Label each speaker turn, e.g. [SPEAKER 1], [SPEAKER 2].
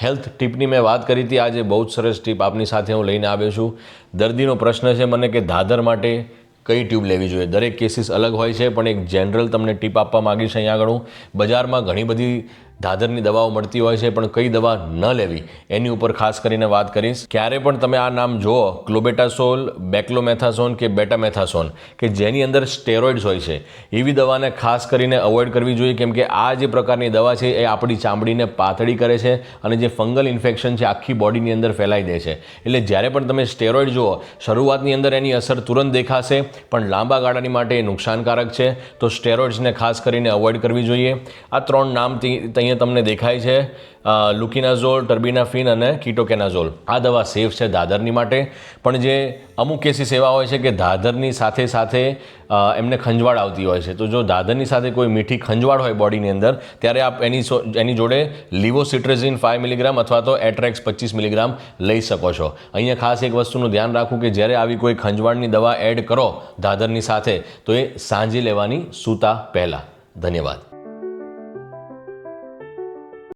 [SPEAKER 1] Health ટીપની મેં વાત કરી હતી, આજે બહુ જ સરસ ટીપ આપની સાથે હું લઈને આવ્યો છું. દર્દીનો પ્રશ્ન છે મને કે દાદર માટે કઈ ટ્યુબ લેવી જોઈએ. દરેક કેસીસ અલગ હોય છે, પણ એક જનરલ તમને ટીપ આપવા માગીશ. અહીંયા આગળ હું બજારમાં ઘણી બધી દાદરની દવાઓ મળતી હોય છે, પણ કઈ દવા ન લેવી એની ઉપર ખાસ કરીને વાત કરીશ. ક્યારે પણ તમે આ નામ જુઓ, ક્લોબેટાસોલ, બેક્લોમેથાઝોન કે બેટામેથાઝોન, કે જેની અંદર સ્ટેરોઇડ્સ હોય છે, એવી દવાને ખાસ કરીને અવોઇડ કરવી જોઈએ, કેમ કે આ જે પ્રકારની દવા છે એ આપણી ચામડીને પાતળી કરે છે અને જે ફંગલ ઇન્ફેક્શન છે આખી બોડીની અંદર ફેલાઈ દે છે. એટલે જ્યારે પણ તમે સ્ટેરોઇડ જુઓ, શરૂઆતની અંદર એની અસર તુરંત દેખાશે, પણ લાંબા ગાળાની માટે એ નુકસાનકારક છે. તો સ્ટેરોઇડ્સને ખાસ કરીને અવોઇડ કરવી જોઈએ. આ 3 નામ અહીંયા તમને દેખાય છે, લુકિનાઝોલ, ટર્બિનાફિન અને કીટોકેનાઝોલ. આ દવા સેફ છે દાદરની માટે. પણ જે અમુક કેસીસ એવા હોય છે કે દાદરની સાથે સાથે એમને ખંજવાળ આવતી હોય છે, તો જો દાદરની સાથે કોઈ મીઠી ખંજવાળ હોય બોડીની અંદર, ત્યારે આપ એની જોડે લિવોસિટ્રેઝિન 5 મિલીગ્રામ અથવા તો એટ્રેક્સ 25 મિલીગ્રામ લઈ શકો છો. અહીંયા ખાસ એક વસ્તુનું ધ્યાન રાખવું કે જ્યારે આવી કોઈ ખંજવાળની દવા એડ કરો દાદરની સાથે, તો એ સાંજે લેવાની સૂતા પહેલાં. ધન્યવાદ.